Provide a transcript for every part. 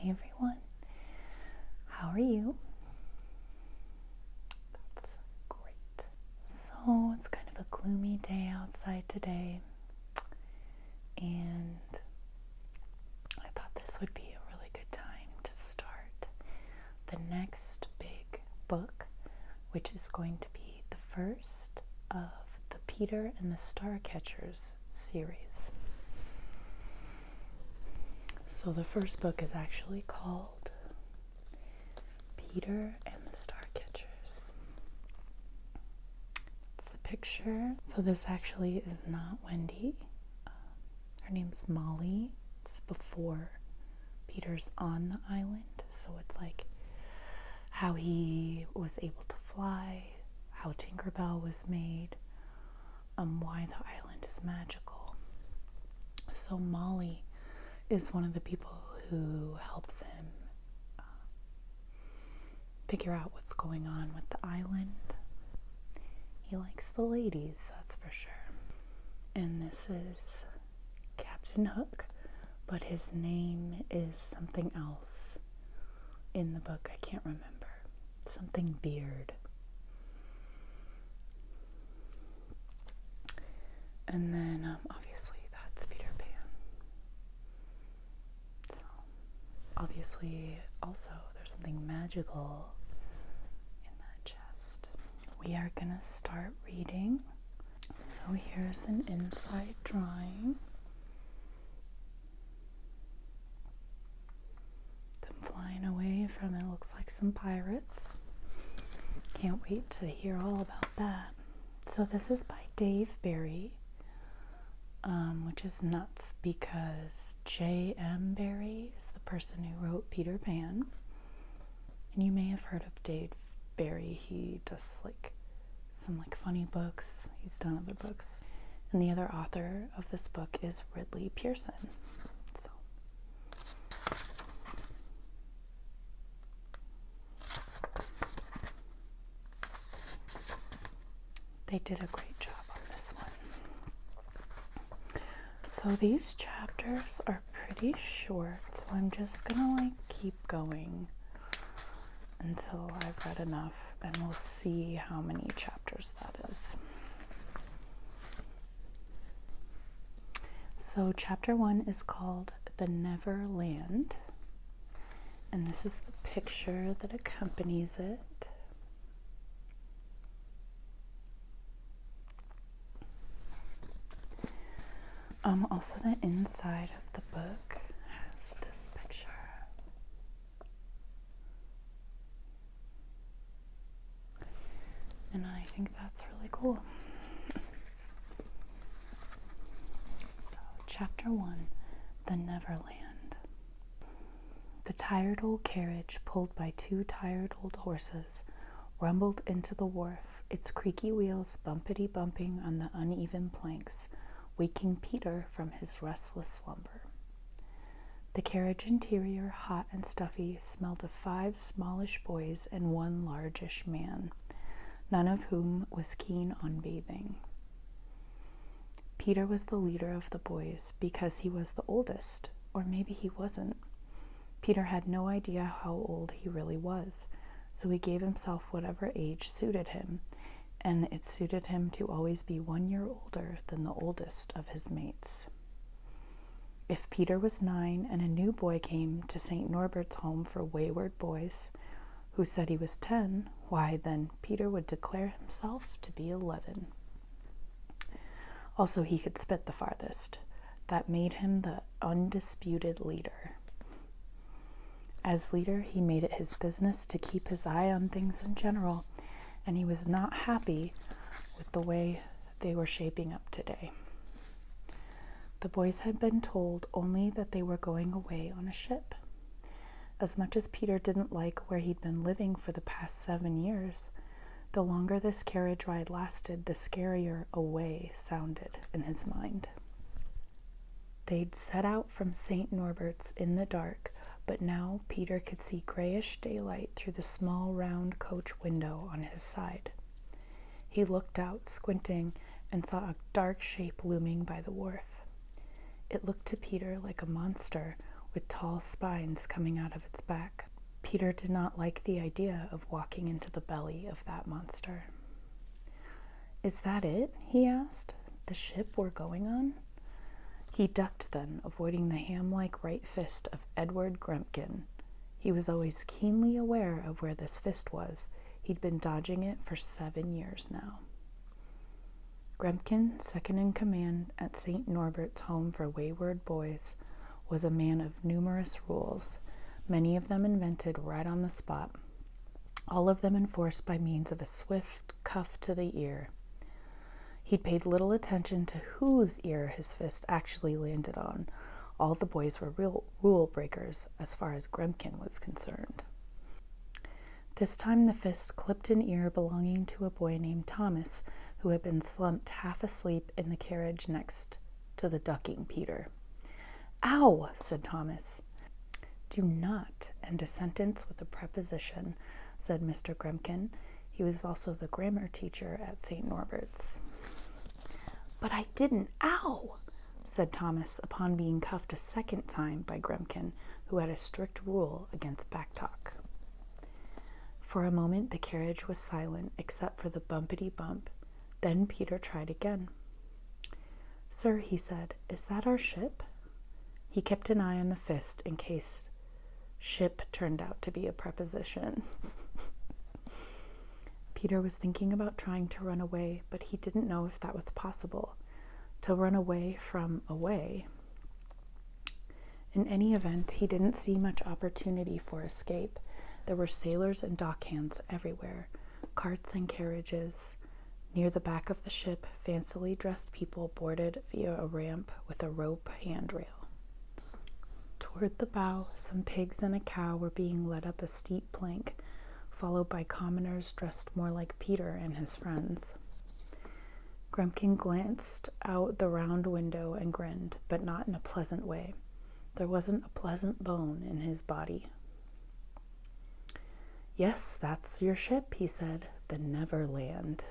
Hey everyone, how are you? That's great. So it's kind of a gloomy day outside today, and I thought this would be a really good time to start the next big book, which is going to be the first of the Peter and the Starcatchers series. So the first book is actually called Peter and the Starcatchers. It's the picture. So this actually is not Wendy. Her name's Molly. It's before Peter's on the island. So it's like how he was able to fly, how Tinkerbell was made, why the island is magical. So Molly is one of the people who helps him figure out what's going on with the island. He likes the ladies, that's for sure. And this is Captain Hook, but his name is something else in the book. I can't remember. Something Beard. And then obviously that's Peter Pan. So obviously also there's something magical in that chest. We are gonna start reading. So here's an inside drawing. Them flying away from, it looks like some pirates. Can't wait to hear all about that. So this is by Dave Barry, which is nuts because J.M. Barrie is the person who wrote Peter Pan. And you may have heard of Dave Barry. He does some funny books. He's done other books. And the other author of this book is Ridley Pearson. So they did a great job on this one. So these chapters are pretty short, so I'm just gonna keep going until I've read enough, and we'll see how many chapters that is. So chapter 1 is called The Neverland, and this is the picture that accompanies it. Also the inside of the book has this picture. And I think that's really cool. So, chapter 1, The Neverland. The tired old carriage, pulled by two tired old horses, rumbled into the wharf, its creaky wheels bumpity-bumping on the uneven planks, waking Peter from his restless slumber. The carriage interior, hot and stuffy, smelled of 5 smallish boys and 1 largish man, none of whom was keen on bathing. Peter was the leader of the boys because he was the oldest, or maybe he wasn't. Peter had no idea how old he really was, so he gave himself whatever age suited him, and it suited him to always be 1 year older than the oldest of his mates. If Peter was 9 and a new boy came to St. Norbert's home for wayward boys who said he was 10, why then Peter would declare himself to be 11. Also, he could spit the farthest. That made him the undisputed leader. As leader, he made it his business to keep his eye on things in general, and he was not happy with the way they were shaping up today. The boys had been told only that they were going away on a ship. As much as Peter didn't like where he'd been living for the past 7 years, the longer this carriage ride lasted, the scarier away sounded in his mind. They'd set out from St. Norbert's in the dark, but now Peter could see grayish daylight through the small round coach window on his side. He looked out, squinting, and saw a dark shape looming by the wharf. It looked to Peter like a monster with tall spines coming out of its back. Peter did not like the idea of walking into the belly of that monster. "Is that it?" he asked. "The ship we're going on?" He ducked then, avoiding the ham-like right fist of Edward Grempkin. He was always keenly aware of where this fist was. He'd been dodging it for 7 years now. Grempkin, second in command at St. Norbert's Home for Wayward Boys, was a man of numerous rules, many of them invented right on the spot, all of them enforced by means of a swift cuff to the ear. He'd paid little attention to whose ear his fist actually landed on. All the boys were real rule breakers as far as Grempkin was concerned. This time the fist clipped an ear belonging to a boy named Thomas, who had been slumped half asleep in the carriage next to the ducking Peter. "Ow!" said Thomas. "Do not end a sentence with a preposition," said Mr. Grempkin. He was also the grammar teacher at St. Norbert's. "But I didn't. Ow!" said Thomas upon being cuffed a second time by Grempkin, who had a strict rule against backtalk. For a moment the carriage was silent except for the bumpity bump. Then Peter tried again. "Sir," he said, "is that our ship?" He kept an eye on the fist in case ship turned out to be a preposition. Peter was thinking about trying to run away, but he didn't know if that was possible. To run away from away. In any event, he didn't see much opportunity for escape. There were sailors and dockhands everywhere, carts and carriages. Near the back of the ship, fancily dressed people boarded via a ramp with a rope handrail. Toward the bow, some pigs and a cow were being led up a steep plank, followed by commoners dressed more like Peter and his friends. Grempkin glanced out the round window and grinned, but not in a pleasant way. There wasn't a pleasant bone in his body. "Yes, that's your ship," he said, "the Neverland."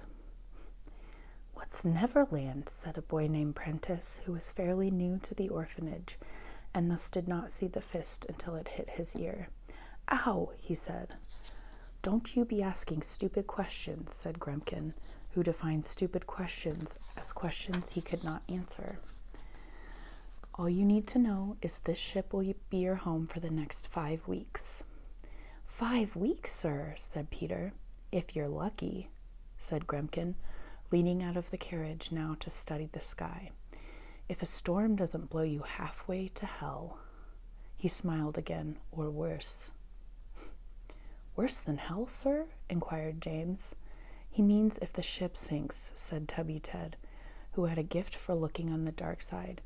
"What's Neverland?" said a boy named Prentice, who was fairly new to the orphanage, and thus did not see the fist until it hit his ear. "Ow!" he said. "Don't you be asking stupid questions," said Grempkin, who defined stupid questions as questions he could not answer. "All you need to know is this ship will be your home for the next 5 weeks. 5 weeks, sir," said Peter. "If you're lucky," said Grempkin, leaning out of the carriage now to study the sky. "If a storm doesn't blow you halfway to hell." He smiled again, "or worse." "Worse than hell, sir?" inquired James. "He means if the ship sinks," said Tubby Ted, who had a gift for looking on the dark side,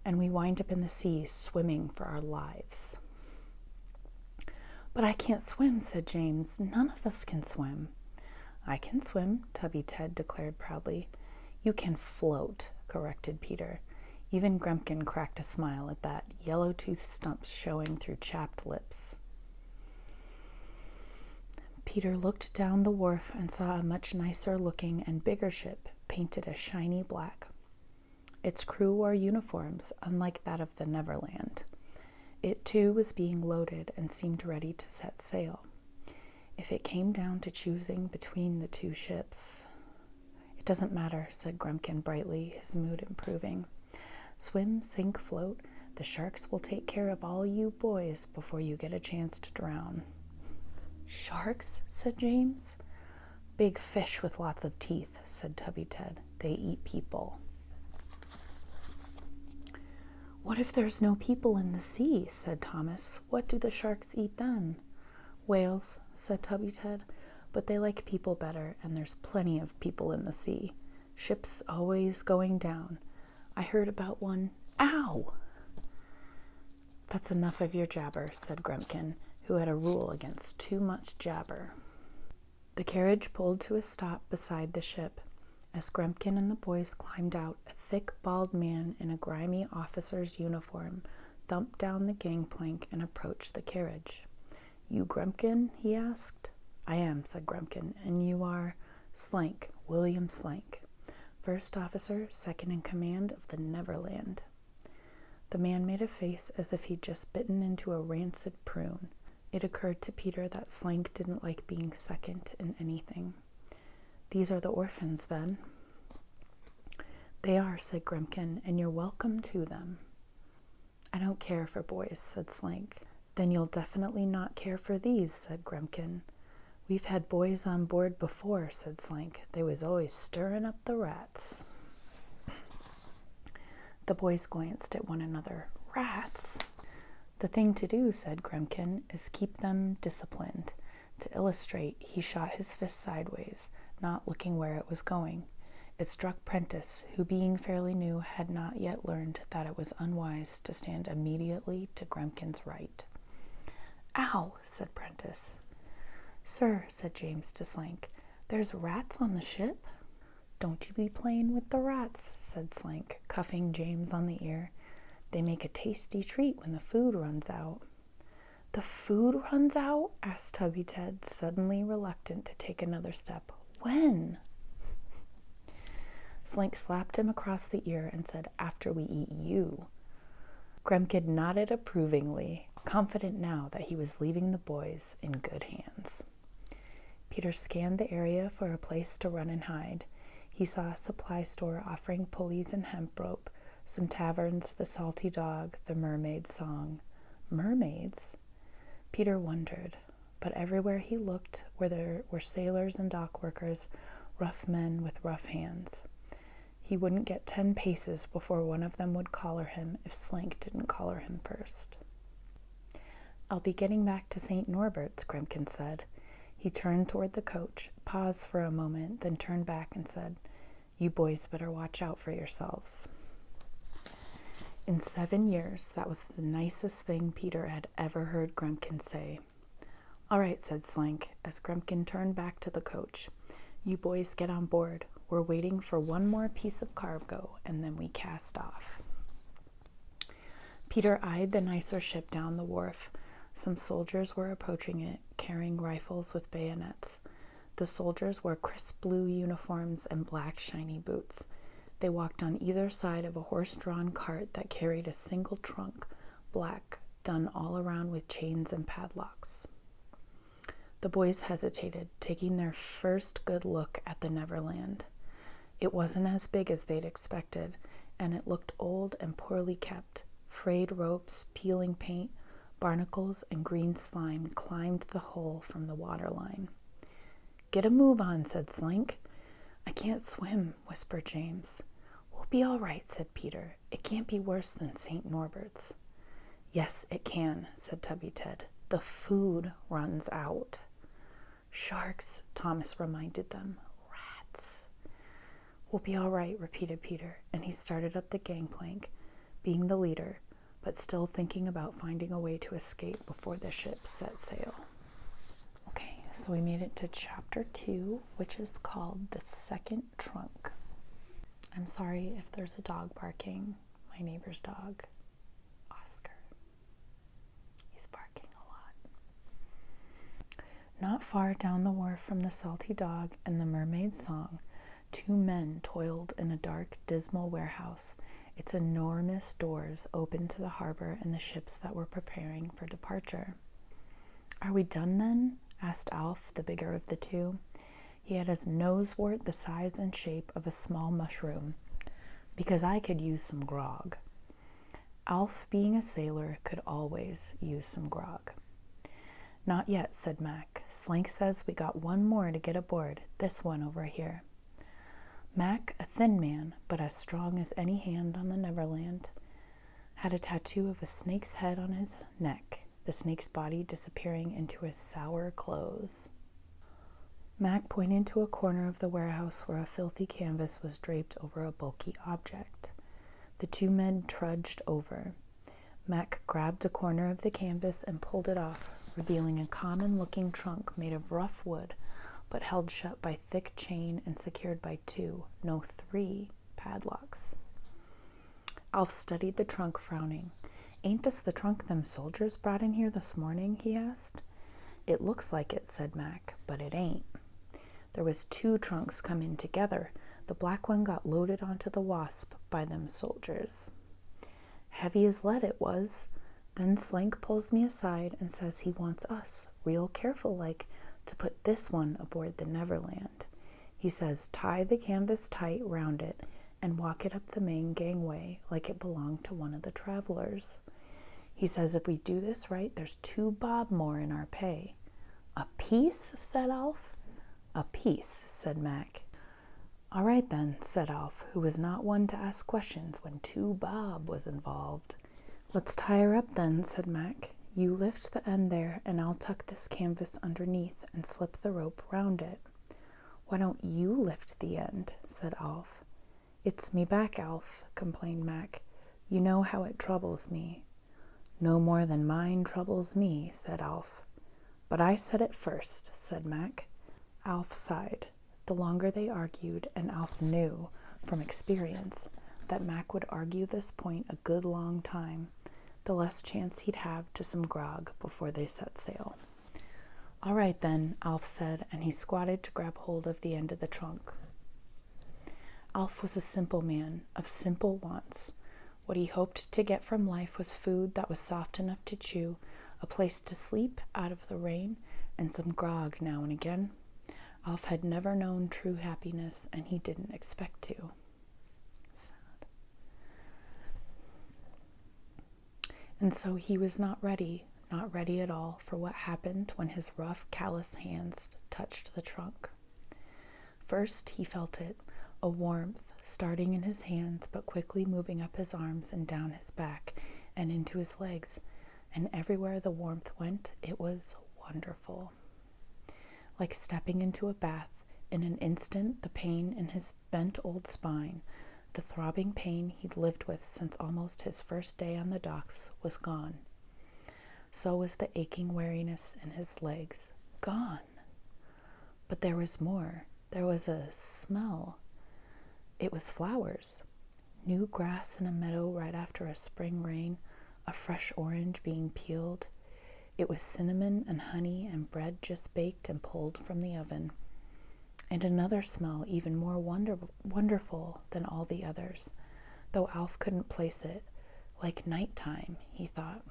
"and we wind up in the sea swimming for our lives." "But I can't swim," said James. "None of us can swim." "I can swim," Tubby Ted declared proudly. "You can float," corrected Peter. Even Grempkin cracked a smile at that, yellow-toothed stumps showing through chapped lips. Peter looked down the wharf and saw a much nicer-looking and bigger ship, painted a shiny black. Its crew wore uniforms, unlike that of the Neverland. It, too, was being loaded and seemed ready to set sail. If it came down to choosing between the two ships... "It doesn't matter," said Grempkin brightly, his mood improving. "Swim, sink, float, the sharks will take care of all you boys before you get a chance to drown." "Sharks?" said James. "Big fish with lots of teeth," said Tubby Ted. "They eat people." "What if there's no people in the sea?" said Thomas. "What do the sharks eat then?" "Whales," said Tubby Ted. "But they like people better, and there's plenty of people in the sea. Ships always going down. I heard about one." "Ow!" "That's enough of your jabber," said Grempkin, who had a rule against too much jabber. The carriage pulled to a stop beside the ship. As Grempkin and the boys climbed out, a thick, bald man in a grimy officer's uniform thumped down the gangplank and approached the carriage. "You Grempkin?" he asked. "I am," said Grempkin. "And you are?" "Slank, William Slank, first officer, second in command of the Neverland." The man made a face as if he'd just bitten into a rancid prune. It occurred to Peter that Slank didn't like being second in anything. "These are the orphans, then?" "They are," said Grumpkin, "and you're welcome to them." "I don't care for boys," said Slank. "Then you'll definitely not care for these," said Grumpkin. "We've had boys on board before," said Slank. "They was always stirring up the rats." The boys glanced at one another. "Rats?" "The thing to do," said Grumpkin, "is keep them disciplined." To illustrate, he shot his fist sideways, not looking where it was going. It struck Prentice, who, being fairly new, had not yet learned that it was unwise to stand immediately to Grumpkin's right. "Ow!" said Prentice. "Sir," said James to Slank, "there's rats on the ship." "Don't you be playing with the rats," said Slank, cuffing James on the ear. "They make a tasty treat when the food runs out." "The food runs out?" asked Tubby Ted, suddenly reluctant to take another step. "When?" Slank slapped him across the ear and said, "After we eat you." Grumpkin nodded approvingly, confident now that he was leaving the boys in good hands. Peter scanned the area for a place to run and hide. He saw a supply store offering pulleys and hemp rope, some taverns, the Salty Dog, the Mermaid's Song. Mermaids? Peter wondered, but everywhere he looked where there were sailors and dock workers, rough men with rough hands. He wouldn't get 10 paces before one of them would collar him if Slank didn't collar him first. "I'll be getting back to St. Norbert's," Grumpkin said. He turned toward the coach, paused for a moment, then turned back and said, "You boys better watch out for yourselves." In 7 years, that was the nicest thing Peter had ever heard Grumpkin say. "All right," said Slank, as Grumpkin turned back to the coach. "You boys get on board. We're waiting for one more piece of cargo, and then we cast off." Peter eyed the nicer ship down the wharf. Some soldiers were approaching it, carrying rifles with bayonets. The soldiers wore crisp blue uniforms and black shiny boots. They walked on either side of a horse-drawn cart that carried a single trunk, black, done all around with chains and padlocks. The boys hesitated, taking their first good look at the Neverland. It wasn't as big as they'd expected, and it looked old and poorly kept. Frayed ropes, peeling paint, barnacles, and green slime climbed the hull from the waterline. "Get a move on," said Slank. "I can't swim," whispered James. "We'll be all right," said Peter. "It can't be worse than St. Norbert's." "Yes, it can," said Tubby Ted. "The food runs out." "Sharks," Thomas reminded them. "Rats." "We'll be all right," repeated Peter, and he started up the gangplank, being the leader, but still thinking about finding a way to escape before the ship set sail. Okay, so we made it to chapter 2, which is called The Second Trunk. I'm sorry if there's a dog barking. My neighbor's dog, Oscar. He's barking a lot. Not far down the wharf from the Salty Dog and the Mermaid's Song, 2 men toiled in a dark, dismal warehouse. Its enormous doors opened to the harbor and the ships that were preparing for departure. "Are we done then?" asked Alf, the bigger of the two. He had his nose wart the size and shape of a small mushroom, "because I could use some grog." Alf, being a sailor, could always use some grog. "Not yet," said Mac. "Slank says we got one more to get aboard, this one over here." Mac, a thin man, but as strong as any hand on the Neverland, had a tattoo of a snake's head on his neck, the snake's body disappearing into his sour clothes. Mac pointed to a corner of the warehouse where a filthy canvas was draped over a bulky object. The 2 men trudged over. Mac grabbed a corner of the canvas and pulled it off, revealing a common-looking trunk made of rough wood, but held shut by thick chain and secured by 2, no 3, padlocks. Alf studied the trunk, frowning. "Ain't this the trunk them soldiers brought in here this morning?" he asked. "It looks like it," said Mac, "but it ain't. There was 2 trunks come in together. The black one got loaded onto the Wasp by them soldiers." Heavy as lead it was. Then Slank pulls me aside and says he wants us, real careful like, to put this one aboard the Neverland. He says tie the canvas tight round it and walk it up the main gangway like it belonged to one of the travelers. He says if we do this right, there's 2 bob more in our pay. A piece, said Alf. A piece, said Mac. All right then, said Alf, who was not one to ask questions when 2 bob was involved. Let's tie her up then, said Mac. You lift the end there, and I'll tuck this canvas underneath and slip the rope round it. Why don't you lift the end, said Alf. It's me back, Alf, complained Mac. You know how it troubles me. No more than mine troubles me, said Alf. But I said it first, said Mac. Alf sighed. The longer they argued, and Alf knew from experience that Mac would argue this point a good long time, the less chance he'd have to some grog before they set sail. All right then, Alf said, and he squatted to grab hold of the end of the trunk. Alf was a simple man, of simple wants. What he hoped to get from life was food that was soft enough to chew, a place to sleep out of the rain, and some grog now and again. Alf had never known true happiness, and he didn't expect to. Sad. And so he was not ready at all for what happened when his rough, callous hands touched the trunk. First he felt it, a warmth, starting in his hands but quickly moving up his arms and down his back and into his legs, and everywhere the warmth went, it was wonderful. Like stepping into a bath, in an instant the pain in his bent old spine, the throbbing pain he'd lived with since almost his first day on the docks, was gone. So was the aching weariness in his legs, gone. But there was more. There was a smell. It was flowers. New grass in a meadow right after a spring rain, a fresh orange being peeled. It was cinnamon and honey and bread just baked and pulled from the oven. And another smell even more wonderful than all the others, though Alf couldn't place it. Like nighttime, he thought.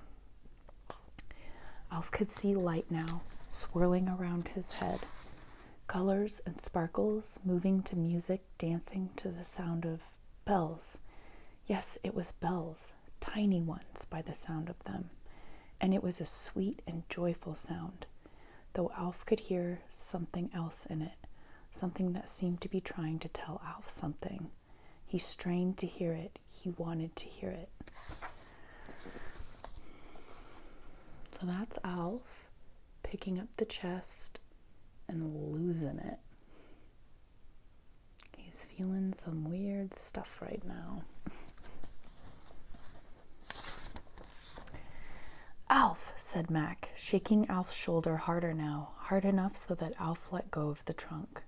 Alf could see light now, swirling around his head. Colors and sparkles, moving to music, dancing to the sound of bells. Yes, it was bells, tiny ones by the sound of them. And it was a sweet and joyful sound, though Alf could hear something else in it, something that seemed to be trying to tell Alf something. He strained to hear it. He wanted to hear it. So that's Alf picking up the chest and losing it. He's feeling some weird stuff right now. Alf, said Mac, shaking Alf's shoulder harder now, hard enough so that Alf let go of the trunk.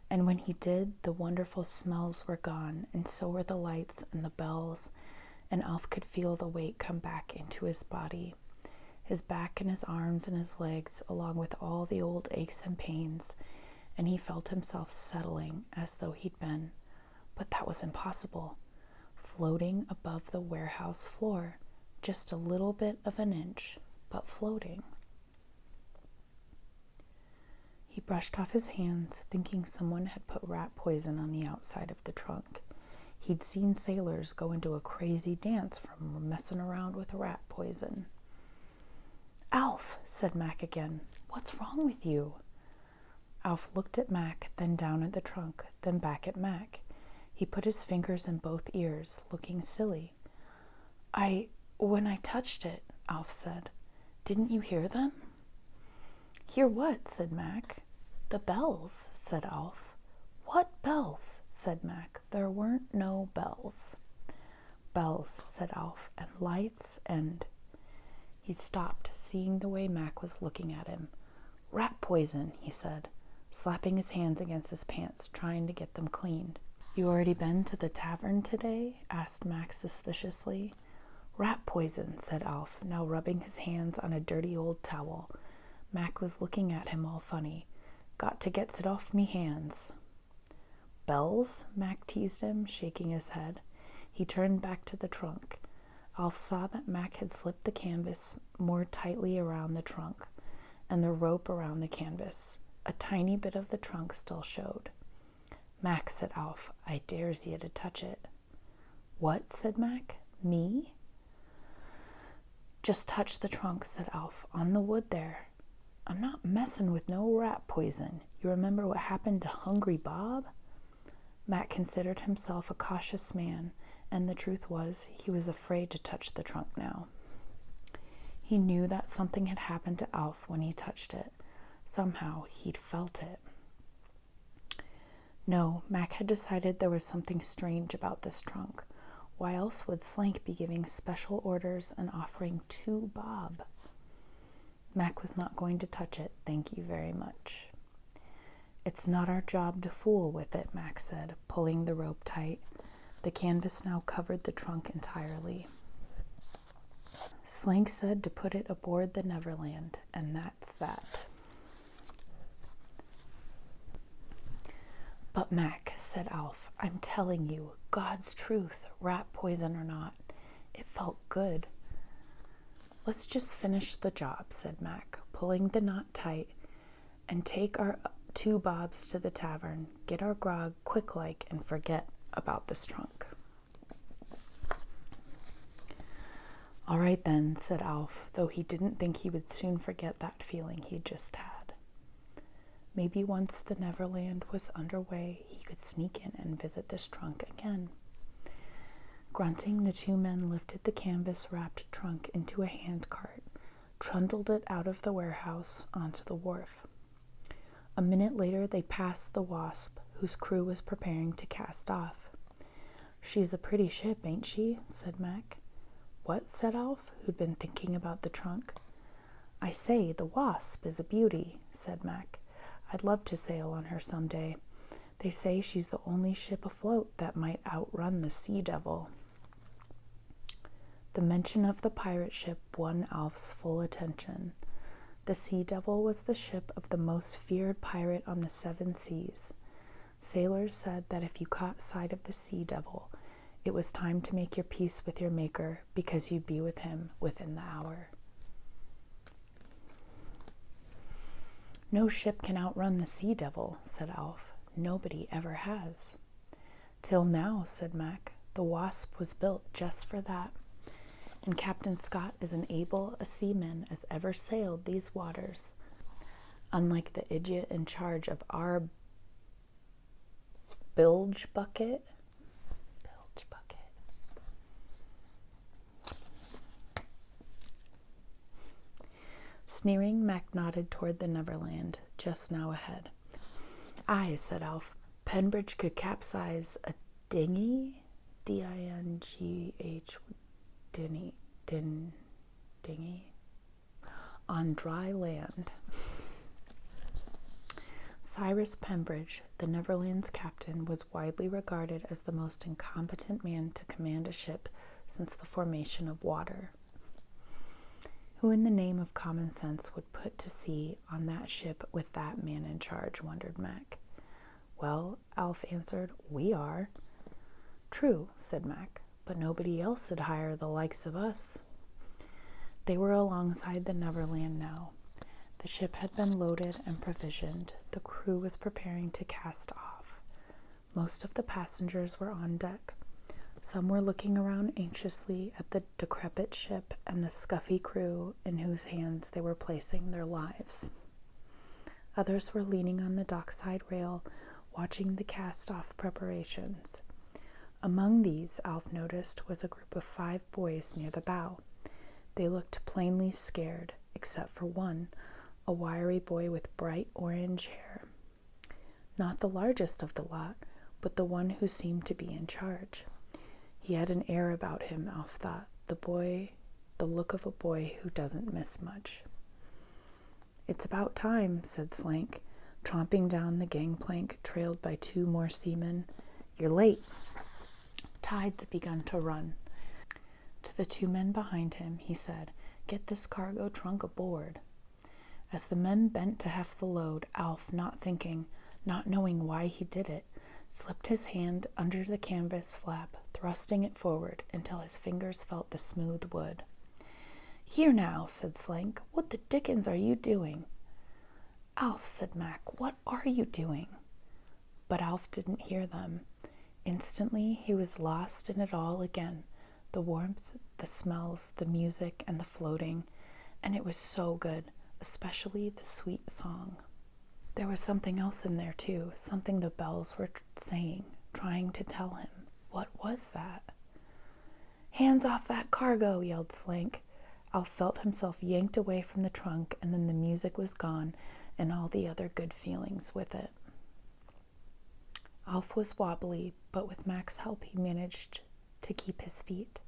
And when he did, the wonderful smells were gone, and so were the lights and the bells, and Alf could feel the weight come back into his body, his back and his arms and his legs, along with all the old aches and pains, and he felt himself settling as though he'd been. But that was impossible. Floating above the warehouse floor, just a little bit of an inch, but floating. He brushed off his hands, thinking someone had put rat poison on the outside of the trunk. He'd seen sailors go into a crazy dance from messing around with rat poison. Alf, said Mac again, what's wrong with you? Alf looked at Mac, then down at the trunk, then back at Mac. He put his fingers in both ears, looking silly. When I touched it, Alf said. Didn't you hear them? Hear what? Said Mac. The bells, said Alf. What bells? Said Mac. There weren't no bells. Bells, said Alf, and lights and... He stopped, seeing the way Mac was looking at him. Rat poison, he said, slapping his hands against his pants, trying to get them cleaned. You already been to the tavern today? Asked Mac suspiciously. Rat poison, said Alf, now rubbing his hands on a dirty old towel. Mac was looking at him all funny. Got to gets it off me hands. Bells? Mac teased him, shaking his head. He turned back to the trunk. Alf saw that Mac had slipped the canvas more tightly around the trunk and the rope around the canvas. A tiny bit of the trunk still showed. "Mac," said Alf, "I dares ye to touch it." "What?" said Mac. "Me?" "Just touch the trunk," said Alf, "on the wood there. I'm not messing with no rat poison. You remember what happened to Hungry Bob?" Mac considered himself a cautious man, and the truth was, he was afraid to touch the trunk now. He knew that something had happened to Alf when he touched it. Somehow, he'd felt it. No, Mac had decided there was something strange about this trunk. Why else would Slank be giving special orders and offering 2 bob? Mac was not going to touch it, thank you very much. "It's not our job to fool with it," Mac said, pulling the rope tight. The canvas now covered the trunk entirely. Slank said to put it aboard the Neverland, and that's that. "But Mac," said Alf, "I'm telling you, God's truth, rat poison or not, it felt good." "Let's just finish the job," said Mac, pulling the knot tight, "and take our 2 bobs to the tavern, get our grog quick-like, and forget about this trunk." "All right then," said Alf, though he didn't think he would soon forget that feeling he'd just had. Maybe once the Neverland was underway, he could sneak in and visit this trunk again. Grunting, the 2 men lifted the canvas-wrapped trunk into a handcart, trundled it out of the warehouse onto the wharf. A minute later, they passed the Wasp, whose crew was preparing to cast off. "She's a pretty ship, ain't she?" said Mac. "What?" said Alf, who'd been thinking about the trunk. "I say, the Wasp is a beauty," said Mac. "I'd love to sail on her some day. They say she's the only ship afloat that might outrun the Sea Devil." The mention of the pirate ship won Alf's full attention. The Sea Devil was the ship of the most feared pirate on the 7 seas. Sailors said that if you caught sight of the Sea Devil, it was time to make your peace with your maker, because you'd be with him within the hour. "No ship can outrun the Sea Devil," said Alf. "Nobody ever has." "Till now," said Mac. "The Wasp was built just for that. And Captain Scott is as able a seaman as ever sailed these waters, unlike the idiot in charge of our bilge bucket. Sneering, Mac nodded toward the Neverland, just now ahead. "Aye," said Alf. "Penbridge could capsize a dinghy, D-I-N-G-H, dinghy, on dry land." Cyrus Penbridge, the Neverland's captain, was widely regarded as the most incompetent man to command a ship since the formation of water. Who in the name of common sense would put to sea on that ship with that man in charge, wondered Mac. "Well," Alf answered, "we are." "True," said Mac, "but nobody else would hire the likes of us." They were alongside the Neverland now. The ship had been loaded and provisioned. The crew was preparing to cast off. Most of the passengers were on deck. Some were looking around anxiously at the decrepit ship and the scuffy crew in whose hands they were placing their lives. Others were leaning on the dockside rail, watching the cast-off preparations. Among these, Alf noticed, was a group of 5 boys near the bow. They looked plainly scared, except for one, a wiry boy with bright orange hair. Not the largest of the lot, but the one who seemed to be in charge. He had an air about him, Alf thought, the look of a boy who doesn't miss much. "It's about time," said Slank, tromping down the gangplank, trailed by 2 more seamen. "You're late. Tide's begun to run." To the 2 men behind him, he said, "Get this cargo trunk aboard." As the men bent to heft the load, Alf, not knowing why he did it, slipped his hand under the canvas flap, thrusting it forward until his fingers felt the smooth wood. "Here now," said Slank, "what the dickens are you doing?" "Alf," said Mac, "what are you doing?" But Alf didn't hear them. Instantly he was lost in it all again, the warmth, the smells, the music, and the floating, and it was so good, especially the sweet song. There was something else in there too, something the bells were saying, trying to tell him. What was that? "Hands off that cargo," yelled Slank. Alf felt himself yanked away from the trunk, and then the music was gone, and all the other good feelings with it. Alf was wobbly, but with Mac's help he managed to keep his feet.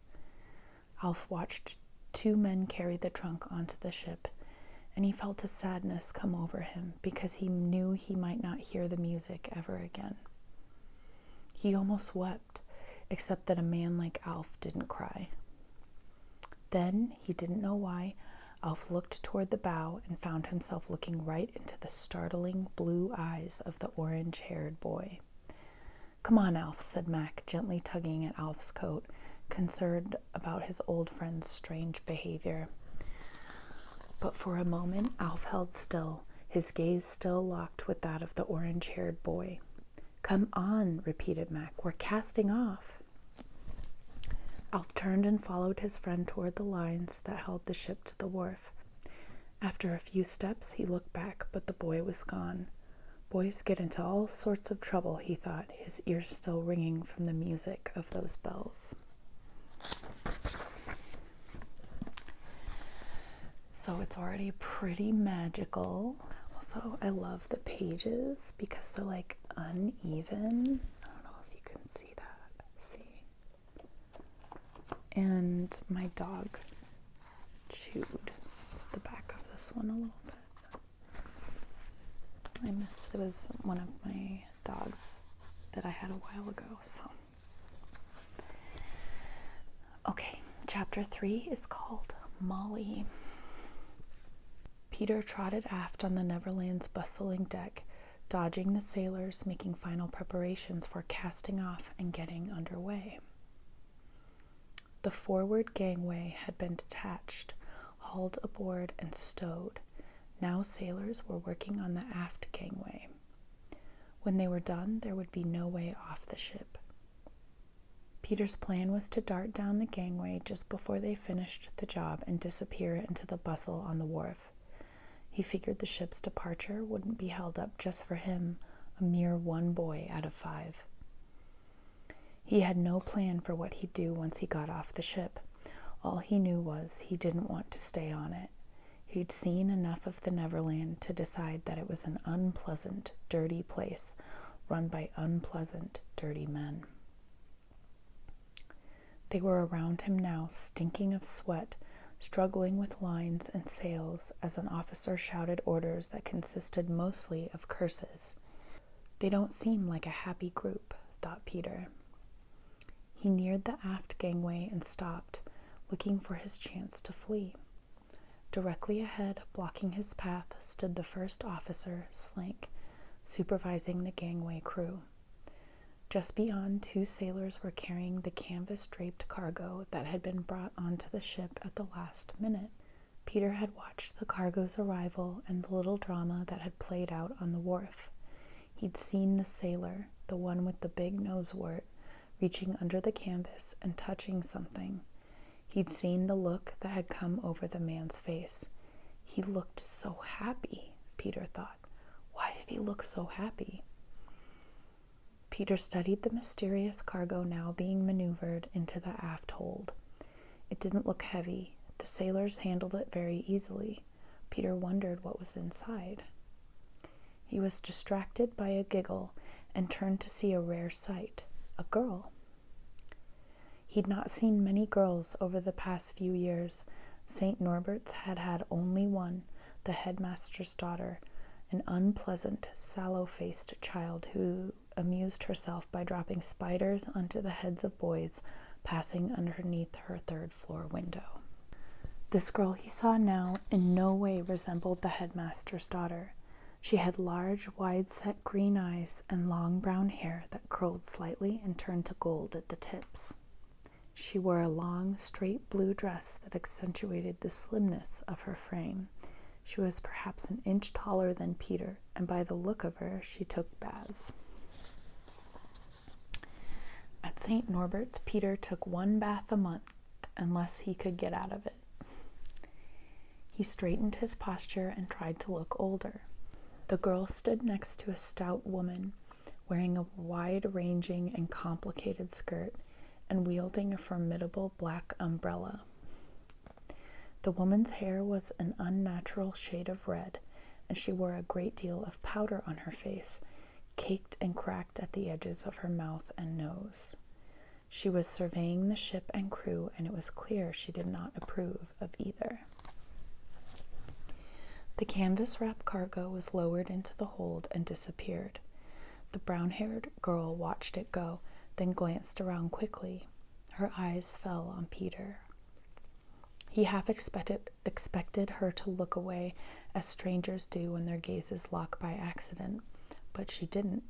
Alf watched 2 men carry the trunk onto the ship, and he felt a sadness come over him because he knew he might not hear the music ever again. He almost wept, except that a man like Alf didn't cry. Then, he didn't know why, Alf looked toward the bow and found himself looking right into the startling blue eyes of the orange-haired boy. "Come on, Alf," said Mac, gently tugging at Alf's coat, concerned about his old friend's strange behavior. But for a moment, Alf held still, his gaze still locked with that of the orange-haired boy. "Come on," repeated Mac, "we're casting off." Alf turned and followed his friend toward the lines that held the ship to the wharf. After a few steps, he looked back, but the boy was gone. Boys get into all sorts of trouble, he thought, his ears still ringing from the music of those bells. So it's already pretty magical. Also, I love the pages because they're like uneven. I don't know if you can see that. See? And my dog chewed the back of this one a little bit. It was one of my dogs that I had a while ago, so. Okay, chapter 3 is called Molly. Peter trotted aft on the Neverland's bustling deck, dodging the sailors, making final preparations for casting off and getting underway. The forward gangway had been detached, hauled aboard, and stowed. Now sailors were working on the aft gangway. When they were done, there would be no way off the ship. Peter's plan was to dart down the gangway just before they finished the job and disappear into the bustle on the wharf. He figured the ship's departure wouldn't be held up just for him, a mere 1 boy out of 5. He had no plan for what he'd do once he got off the ship. All he knew was he didn't want to stay on it. He'd seen enough of the Neverland to decide that it was an unpleasant, dirty place run by unpleasant, dirty men. They were around him now, stinking of sweat, struggling with lines and sails as an officer shouted orders that consisted mostly of curses. They don't seem like a happy group, thought Peter. He neared the aft gangway and stopped, looking for his chance to flee. Directly ahead, blocking his path, stood the first officer, Slank, supervising the gangway crew. Just beyond, 2 sailors were carrying the canvas-draped cargo that had been brought onto the ship at the last minute. Peter had watched the cargo's arrival and the little drama that had played out on the wharf. He'd seen the sailor, the one with the big nosewort, reaching under the canvas and touching something. He'd seen the look that had come over the man's face. He looked so happy, Peter thought. Why did he look so happy? Peter studied the mysterious cargo now being maneuvered into the aft hold. It didn't look heavy. The sailors handled it very easily. Peter wondered what was inside. He was distracted by a giggle and turned to see a rare sight, a girl. He'd not seen many girls over the past few years. St. Norbert's had had only one, the headmaster's daughter, an unpleasant, sallow-faced child who amused herself by dropping spiders onto the heads of boys passing underneath her 3rd-floor window. This girl he saw now in no way resembled the headmaster's daughter. She had large, wide-set green eyes and long brown hair that curled slightly and turned to gold at the tips. She wore a long, straight blue dress that accentuated the slimness of her frame. She was perhaps an inch taller than Peter, and by the look of her, she took baths. At St. Norbert's, Peter took 1 bath a month, unless he could get out of it. He straightened his posture and tried to look older. The girl stood next to a stout woman, wearing a wide-ranging and complicated skirt and wielding a formidable black umbrella. The woman's hair was an unnatural shade of red, and she wore a great deal of powder on her face, caked and cracked at the edges of her mouth and nose. She was surveying the ship and crew, and it was clear she did not approve of either. The canvas-wrapped cargo was lowered into the hold and disappeared. The brown-haired girl watched it go, then glanced around quickly. Her eyes fell on Peter. He half expected her to look away, as strangers do when their gazes lock by accident, but she didn't.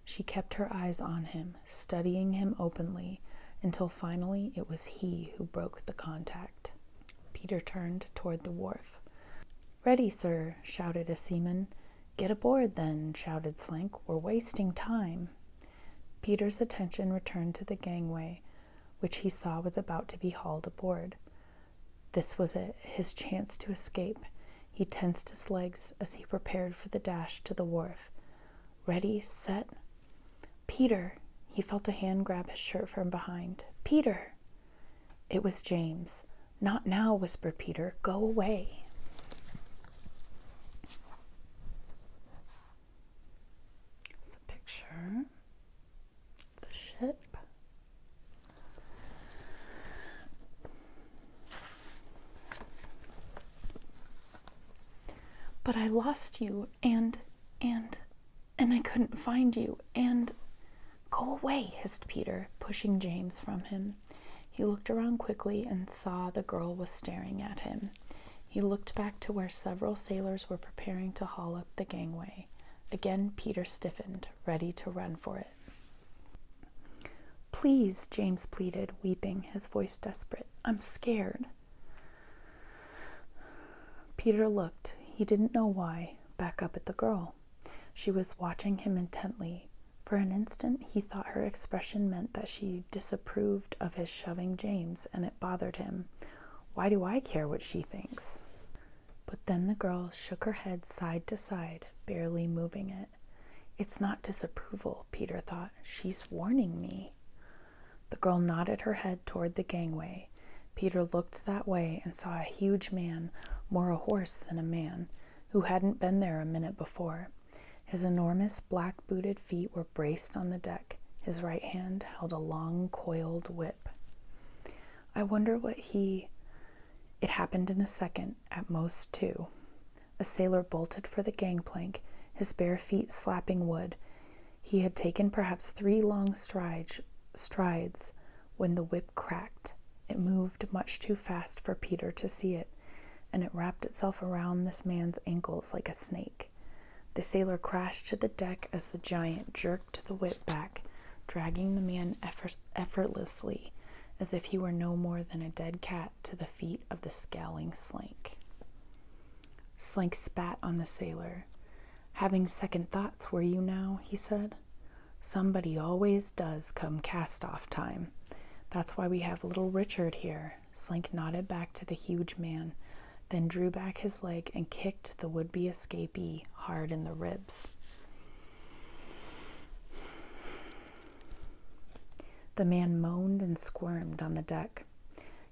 She kept her eyes on him, studying him openly, until finally it was he who broke the contact. Peter turned toward the wharf. "Ready, sir," shouted a seaman. "Get aboard, then," shouted Slink. "We're wasting time." Peter's attention returned to the gangway, which he saw was about to be hauled aboard. This was it, his chance to escape. He tensed his legs as he prepared for the dash to the wharf. Ready, set. "Peter!" He felt a hand grab his shirt from behind. "Peter!" It was James. "Not now," whispered Peter. "Go away." It's a picture of the ship. "But I lost you, and I couldn't find you, and—" "Go away," hissed Peter, pushing James from him. He looked around quickly and saw the girl was staring at him. He looked back to where several sailors were preparing to haul up the gangway. Again, Peter stiffened, ready to run for it. "Please," James pleaded, weeping, his voice desperate. "I'm scared." Peter looked, he didn't know why, back up at the girl. She was watching him intently. For an instant, he thought her expression meant that she disapproved of his shoving James, and it bothered him. Why do I care what she thinks? But then the girl shook her head side to side, barely moving it. It's not disapproval, Peter thought. She's warning me. The girl nodded her head toward the gangway. Peter looked that way and saw a huge man, more a horse than a man, who hadn't been there a minute before. His enormous black-booted feet were braced on the deck. His right hand held a long, coiled whip. I wonder what he... It happened in a second, at most 2. A sailor bolted for the gangplank, his bare feet slapping wood. He had taken perhaps 3 long strides when the whip cracked. It moved much too fast for Peter to see it, and it wrapped itself around this man's ankles like a snake. The sailor crashed to the deck as the giant jerked the whip back, dragging the man effortlessly, as if he were no more than a dead cat, to the feet of the scowling Slink. Slink spat on the sailor. "Having second thoughts, were you now?" he said. "Somebody always does come cast-off time. That's why we have little Richard here." Slink nodded back to the huge man, then drew back his leg and kicked the would-be escapee hard in the ribs. The man moaned and squirmed on the deck.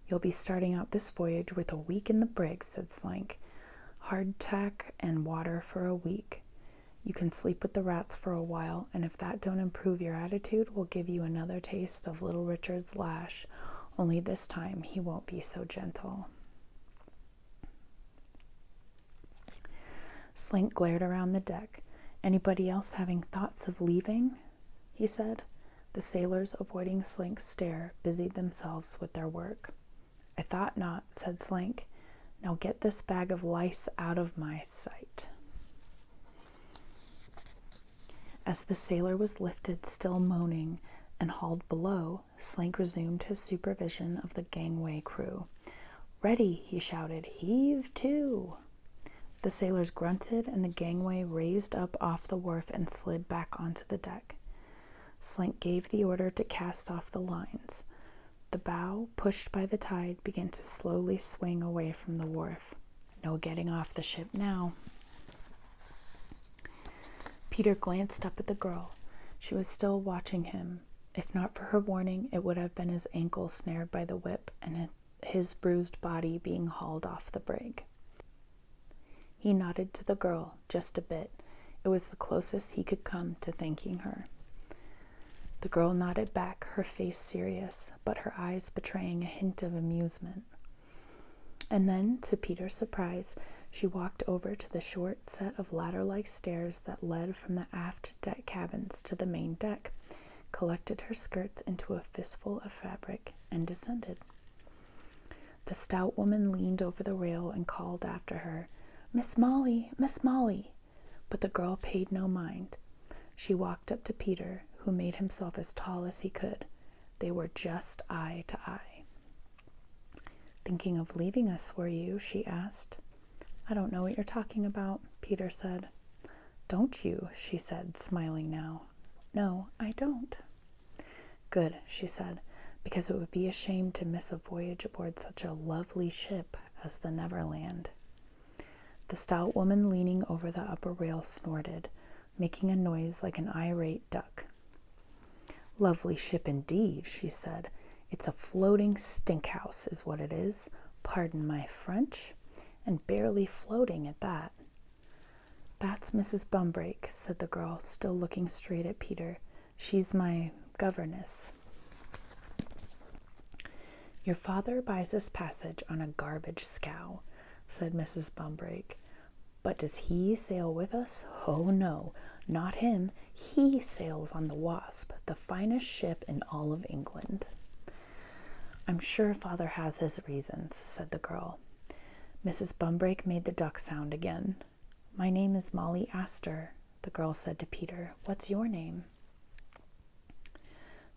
"You'll be starting out this voyage with a week in the brig," said Slink. "Hardtack and water for a week. You can sleep with the rats for a while, and if that don't improve your attitude, we'll give you another taste of little Richard's lash, only this time he won't be so gentle." Slink glared around the deck. "Anybody else having thoughts of leaving?" he said. The sailors, avoiding Slink's stare, busied themselves with their work. "I thought not," said Slink. "Now get this bag of lice out of my sight." As the sailor was lifted, still moaning, and hauled below, Slank resumed his supervision of the gangway crew. "Ready," he shouted. "Heave to!" The sailors grunted, and the gangway raised up off the wharf and slid back onto the deck. Slank gave the order to cast off the lines. The bow, pushed by the tide, began to slowly swing away from the wharf. No getting off the ship now. Peter glanced up at the girl. She was still watching him. If not for her warning, it would have been his ankle snared by the whip and his bruised body being hauled off the brig. He nodded to the girl, just a bit. It was the closest he could come to thanking her. The girl nodded back, her face serious, but her eyes betraying a hint of amusement. And then, to Peter's surprise, she walked over to the short set of ladder-like stairs that led from the aft deck cabins to the main deck, collected her skirts into a fistful of fabric, and descended. The stout woman leaned over the rail and called after her, "Miss Molly, Miss Molly," but the girl paid no mind. She walked up to Peter, who made himself as tall as he could. They were just eye to eye. "Thinking of leaving us, were you?" she asked. "I don't know what you're talking about," Peter said. "Don't you?" she said, smiling now. "No, I don't." "Good," she said, "because it would be a shame to miss a voyage aboard such a lovely ship as the Neverland." The stout woman leaning over the upper rail snorted, making a noise like an irate duck. "Lovely ship indeed," she said. "It's a floating stinkhouse is what it is, pardon my French, and barely floating at that." "That's Mrs. Bumbrake," said the girl, still looking straight at Peter. "She's my governess." "Your father buys us passage on a garbage scow," said Mrs. Bumbrake. "But does he sail with us? Oh, no, not him. He sails on the Wasp, the finest ship in all of England." "I'm sure father has his reasons," said the girl. Mrs. Bumbrake made the duck sound again. "My name is Molly Astor," the girl said to Peter. "What's your name?"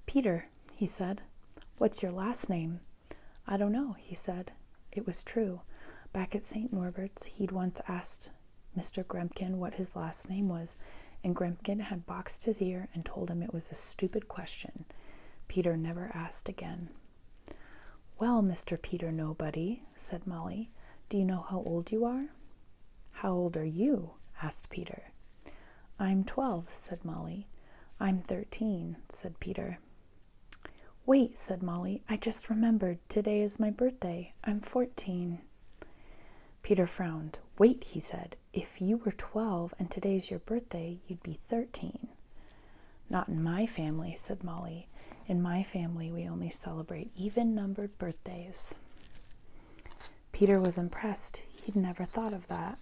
"Peter," he said. "What's your last name?" "I don't know," he said. It was true. Back at St. Norbert's, he'd once asked Mr. Grempkin what his last name was, and Grempkin had boxed his ear and told him it was a stupid question. Peter never asked again. "Well, Mr. Peter Nobody," said Molly, "do you know how old you are?" "How old are you?" asked Peter. "I'm 12, said Molly. "I'm 13, said Peter. "Wait," said Molly, "I just remembered. Today is my birthday. I'm 14. Peter frowned. "Wait," he said. "If you were 12 and today's your birthday, you'd be 13. "Not in my family," said Molly. "In my family, we only celebrate even-numbered birthdays." Peter was impressed. He'd never thought of that.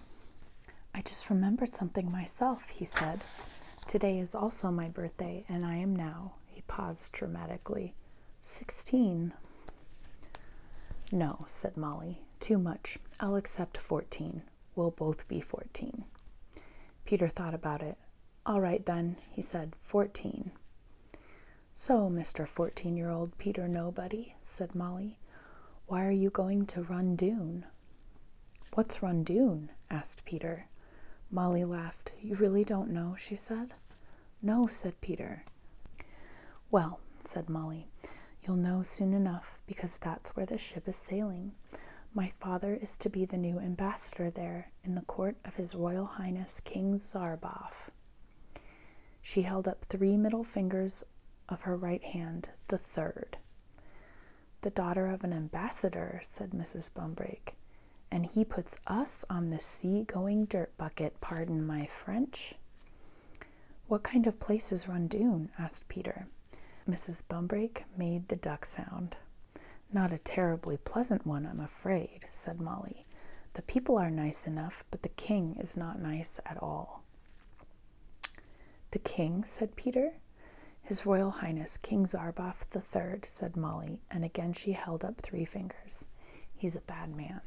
"I just remembered something myself," he said. "Today is also my birthday, and I am now," he paused dramatically, 16. "No," said Molly. "Too much. I'll accept 14. We'll both be 14. Peter thought about it. "All right, then," he said, 14. "So, Mr. 14-year-old Peter Nobody," said Molly, "why are you going to Rundoon?" "What's Rundoon?" asked Peter. Molly laughed. "You really don't know?" she said. "No," said Peter. "Well," said Molly, "you'll know soon enough, because that's where the ship is sailing. My father is to be the new ambassador there, in the court of His Royal Highness King Zarboff." She held up 3 middle fingers of her right hand, the third. "The daughter of an ambassador," said Mrs. Bumbrake. "And he puts us on the sea-going dirt bucket, pardon my French." "What kind of place is Rundoon?" asked Peter. Mrs. Bumbrake made the duck sound. "Not a terribly pleasant one, I'm afraid," said Molly. "The people are nice enough, but the king is not nice at all." "The king?" said Peter. "His Royal Highness King Zarboff III," said Molly, and again she held up 3 fingers. "He's a bad man."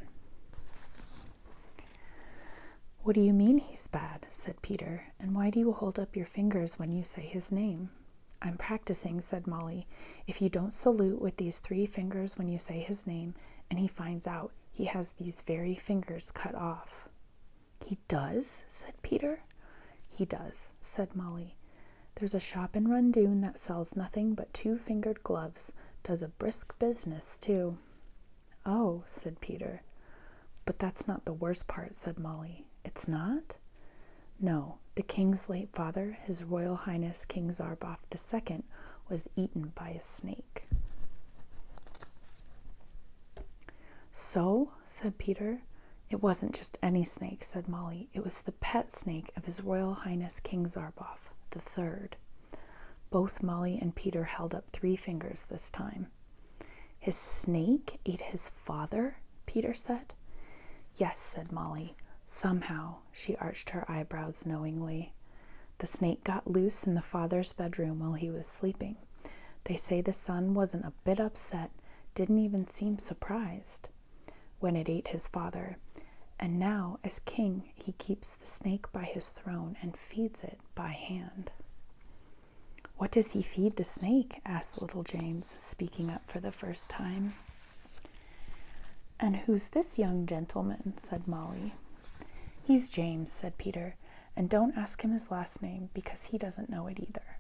What do you mean he's bad? Said Peter. And why do you hold up your fingers when you say his name? I'm practicing, said Molly. If you don't salute with these 3 fingers when you say his name, and he finds out, he has these very fingers cut off. He does? Said Peter. He does, said Molly. There's a shop in Rundoon that sells nothing but 2-fingered gloves. Does a brisk business, too. Oh, said Peter. But that's not the worst part, said Molly. It's not? No, the king's late father, His Royal Highness King Zarboff II, was eaten by a snake. So, said Peter. It wasn't just any snake, said Molly. It was the pet snake of His Royal Highness King Zarboff III. Both Molly and Peter held up 3 fingers this time. His snake ate his father? Peter said. Yes, said Molly. Somehow, she arched her eyebrows knowingly. The snake got loose in the father's bedroom while he was sleeping. They say the son wasn't a bit upset, didn't even seem surprised when it ate his father. And now, as king, he keeps the snake by his throne and feeds it by hand. What does he feed the snake? Asked little James, speaking up for the first time. And who's this young gentleman? Said Molly. He's James, said Peter, and don't ask him his last name because he doesn't know it either.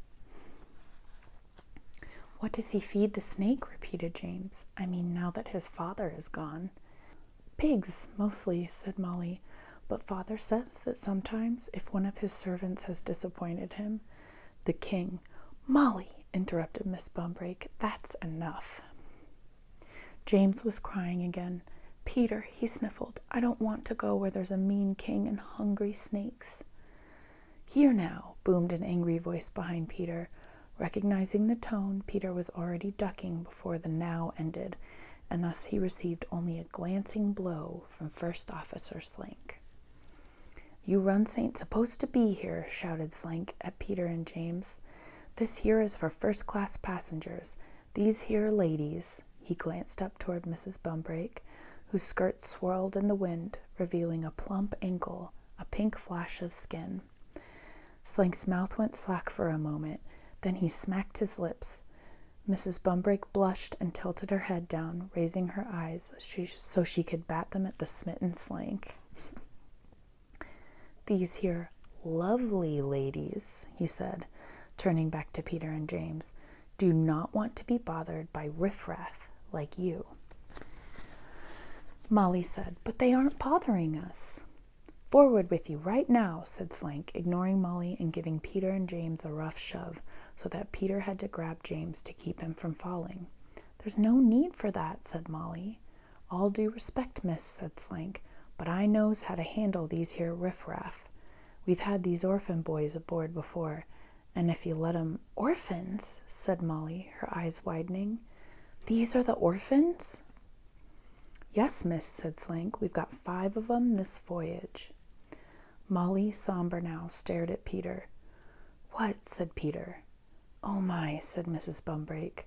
What does he feed the snake? Repeated James. I mean, now that his father is gone. Pigs, mostly, said Molly, but father says that sometimes, if one of his servants has disappointed him, the king— Molly, interrupted Miss Bumbrake, that's enough. James was crying again. Peter, he sniffled, I don't want to go where there's a mean king and hungry snakes. Here now, boomed an angry voice behind Peter. Recognizing the tone, Peter was already ducking before the now ended, and thus he received only a glancing blow from First Officer Slank. You runts ain't supposed to be here, shouted Slank at Peter and James. This here is for first-class passengers. These here ladies— He glanced up toward Mrs. Bumbrake, whose skirts swirled in the wind, revealing a plump ankle, a pink flash of skin. Slank's mouth went slack for a moment, then he smacked his lips. Mrs. Bumbrake blushed and tilted her head down, raising her eyes so she could bat them at the smitten Slank. These here lovely ladies, he said, turning back to Peter and James, do not want to be bothered by riffraff like you. Molly said, but they aren't bothering us. Forward with you right now, said Slank, ignoring Molly and giving Peter and James a rough shove so that Peter had to grab James to keep him from falling. There's no need for that, said Molly. All due respect, miss, said Slank, but I knows how to handle these here riffraff. We've had these orphan boys aboard before, and if you let 'em— Orphans, said Molly, her eyes widening. These are the orphans? Yes, miss, said Slank. We've got 5 of 'em this voyage. Molly, somber now, stared at Peter. What? Said Peter. Oh my, said Mrs. Bumbrake.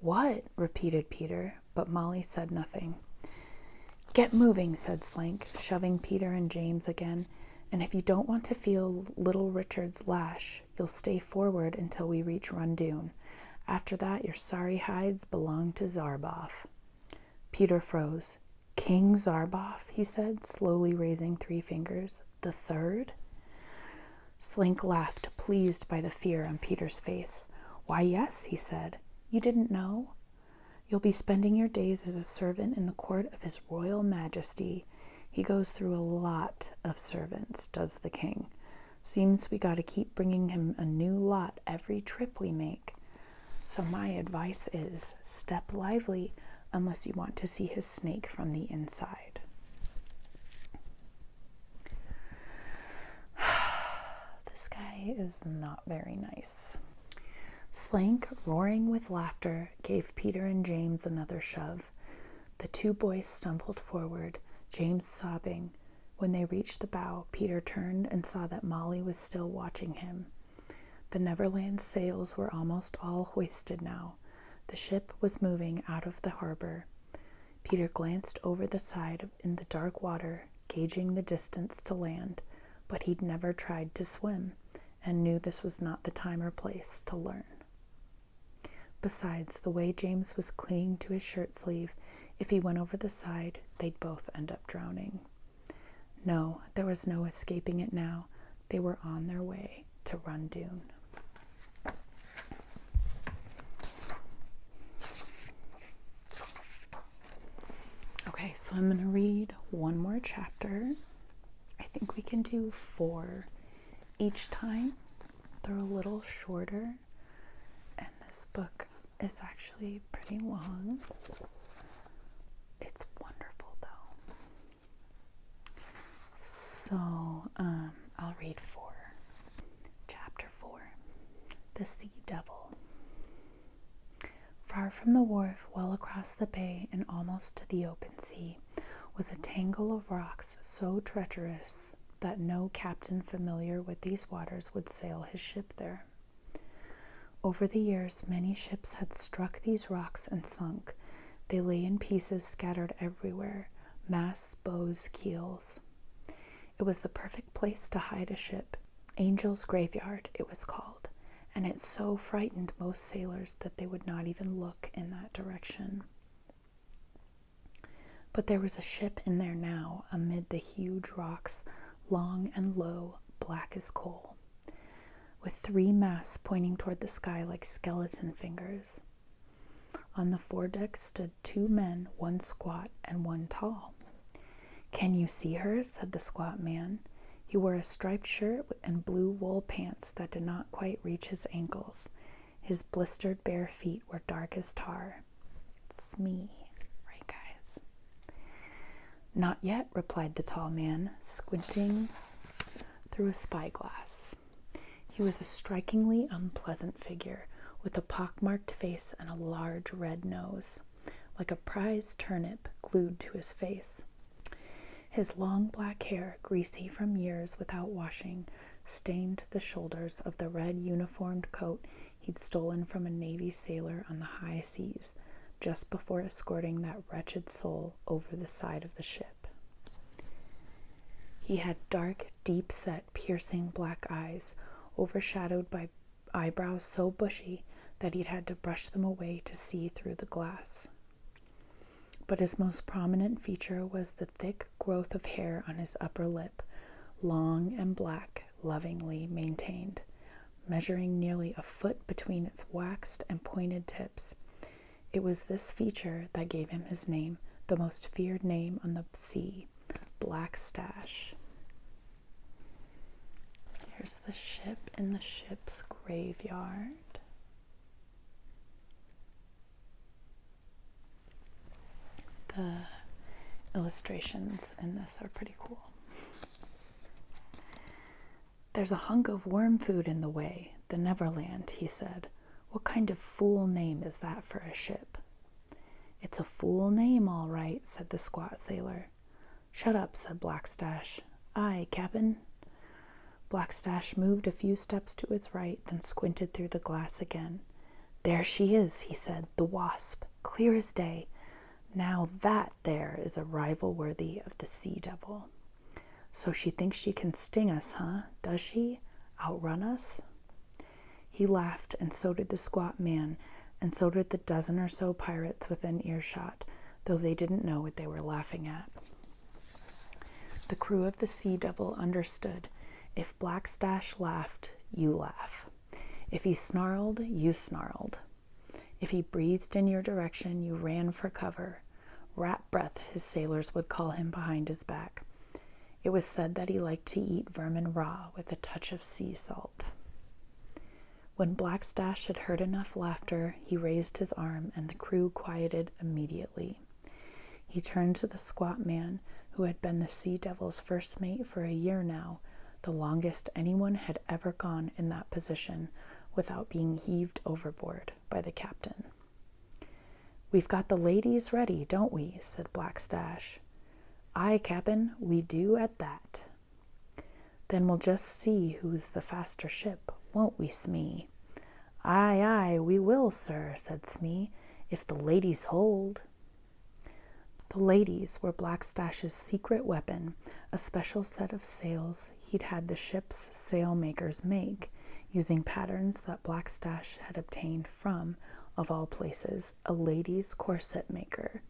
What? Repeated Peter, but Molly said nothing. Get moving, said Slank, shoving Peter and James again, and if you don't want to feel little Richard's lash, you'll stay forward until we reach Rundoon. After that, your sorry hides belong to Zarboff. Peter froze. King Zarboff, he said, slowly raising 3 fingers. The third? Slank laughed, pleased by the fear on Peter's face. Why, yes, he said. You didn't know? You'll be spending your days as a servant in the court of His Royal Majesty. He goes through a lot of servants, does the king. Seems we gotta keep bringing him a new lot every trip we make. So my advice is, step lively unless you want to see his snake from the inside. This guy is not very nice. Slank, roaring with laughter, gave Peter and James another shove. The 2 boys stumbled forward, James sobbing. When they reached the bow, Peter turned and saw that Molly was still watching him. The Neverland's sails were almost all hoisted now. The ship was moving out of the harbor. Peter glanced over the side in the dark water, gauging the distance to land. but he'd never tried to swim and knew this was not the time or place to learn. Besides, the way James was clinging to his shirt sleeve, if he went over the side, they'd both end up drowning. No, there was no escaping it now. They were on their way to Run Dune. Okay, so I'm going to read one more chapter. I think we can do 4 each time. They're a little shorter, and this book is actually pretty long. It's wonderful, though. So, I'll read 4. Chapter 4, The Sea Devil. Far from the wharf, well across the bay and almost to the open sea, was a tangle of rocks so treacherous that no captain familiar with these waters would sail his ship there. Over the years, many ships had struck these rocks and sunk. They lay in pieces scattered everywhere, masts, bows, keels. It was the perfect place to hide a ship. Angel's Graveyard, it was called, and it so frightened most sailors that they would not even look in that direction. But there was a ship in there now, amid the huge rocks, long and low, black as coal, with 3 masts pointing toward the sky like skeleton fingers. On the foredeck stood 2 men, one squat and one tall. "Can you see her?" said the squat man. He wore a striped shirt and blue wool pants that did not quite reach his ankles. His blistered bare feet were dark as tar. "It's me, right, guys?" "Not yet," replied the tall man, squinting through a spyglass. He was a strikingly unpleasant figure, with a pockmarked face and a large red nose, like a prize turnip glued to his face. His long black hair, greasy from years without washing, stained the shoulders of the red uniformed coat he'd stolen from a Navy sailor on the high seas, just before escorting that wretched soul over the side of the ship. He had dark, deep-set, piercing black eyes, overshadowed by eyebrows so bushy that he'd had to brush them away to see through the glass. But his most prominent feature was the thick growth of hair on his upper lip, long and black, lovingly maintained, measuring nearly a foot between its waxed and pointed tips. It was this feature that gave him his name, the most feared name on the sea, Black Stash. Here's the ship in the ship's graveyard. The illustrations in this are pretty cool. "There's a hunk of worm food in the way, the Neverland," he said. "What kind of fool name is that for a ship?" "It's a fool name, all right," said the squat sailor. "Shut up," said Blackstash. "Aye, Cap'n." Blackstash moved a few steps to his right, then squinted through the glass again. "There she is," he said, "the Wasp, clear as day. Now that there is a rival worthy of the Sea Devil. So she thinks she can sting us, huh? Does she? Outrun us?" He laughed, and so did the squat man, and so did the dozen or so pirates within earshot, though they didn't know what they were laughing at. The crew of the Sea Devil understood. If Blackstash laughed, you laugh. If he snarled, you snarled. If he breathed in your direction, you ran for cover. Rat breath, his sailors would call him behind his back. It was said that he liked to eat vermin raw with a touch of sea salt. When Blackstash had heard enough laughter, he raised his arm, and the crew quieted immediately. He turned to the squat man, who had been the Sea Devil's first mate for a year now, the longest anyone had ever gone in that position without being heaved overboard by the captain. "We've got the ladies ready, don't we?" said Blackstash. "Aye, Cap'n, we do at that." "Then we'll just see who's the faster ship, won't we, Smee?" "Aye, aye, we will, sir," said Smee, "if the ladies hold." The ladies were Blackstash's secret weapon, a special set of sails he'd had the ship's sailmakers make, using patterns that Blackstash had obtained from, of all places, a ladies' corset maker.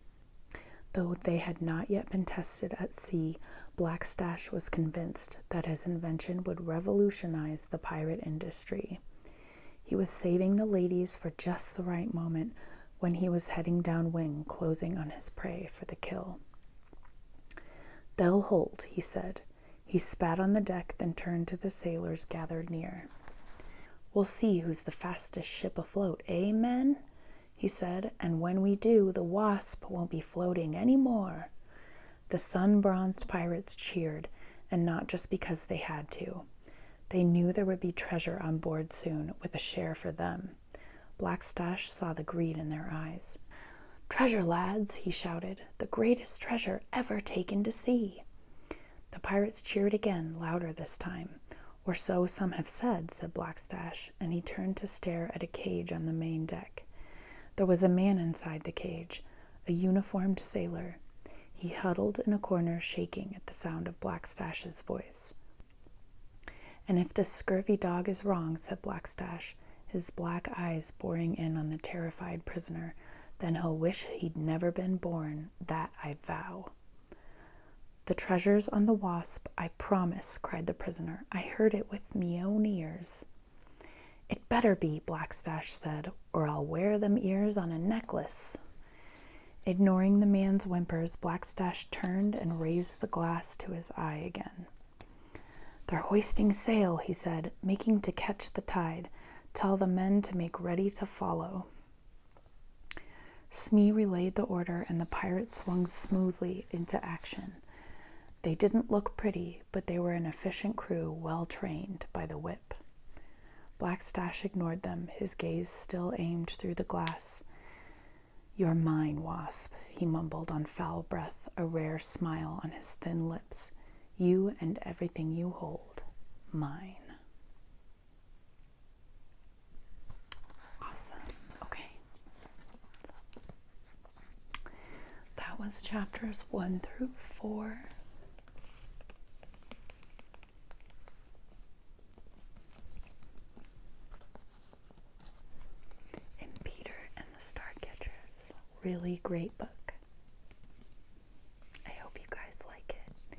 Though they had not yet been tested at sea, Blackstash was convinced that his invention would revolutionize the pirate industry. He was saving the ladies for just the right moment when he was heading downwind, closing on his prey for the kill. "They'll hold," he said. He spat on the deck, then turned to the sailors gathered near. "We'll see who's the fastest ship afloat, eh, men?" he said, "and when we do, the Wasp won't be floating any more." The sun-bronzed pirates cheered, and not just because they had to. They knew there would be treasure on board soon, with a share for them. Blackstash saw the greed in their eyes. "Treasure, lads," he shouted, "the greatest treasure ever taken to sea." The pirates cheered again, louder this time. "Or so some have said," said Blackstash, and he turned to stare at a cage on the main deck. There was a man inside the cage, a uniformed sailor. He huddled in a corner, shaking at the sound of Blackstash's voice. "And if this scurvy dog is wrong," said Blackstash, his black eyes boring in on the terrified prisoner, "then he'll wish he'd never been born, that I vow." "The treasure's on the Wasp, I promise," cried the prisoner. "I heard it with me own ears." "It better be," Blackstash said, "or I'll wear them ears on a necklace." Ignoring the man's whimpers, Blackstash turned and raised the glass to his eye again. "They're hoisting sail," he said, "making to catch the tide. Tell the men to make ready to follow." Smee relayed the order, and the pirates swung smoothly into action. They didn't look pretty, but they were an efficient crew, well trained by the whip. Blackstash ignored them, his gaze still aimed through the glass. "You're mine, Wasp," he mumbled on foul breath, a rare smile on his thin lips. "You and everything you hold, mine." Awesome. Okay. That was chapters 1 through 4. And Peter and the Starcatchers. Really great book. I hope you guys like it.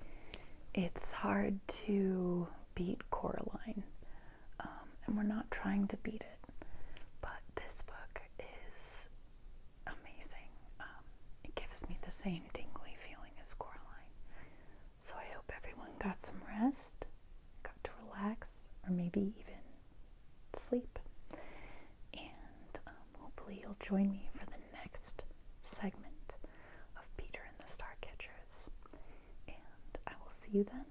It's hard to beat Coraline, and we're not trying to beat it. But this book is amazing. It gives me the same tingly feeling as Coraline. So I hope everyone got some rest, got to relax, or maybe even sleep. And hopefully you'll join me for the next segment of Peter and the Starcatchers. And I will see you then.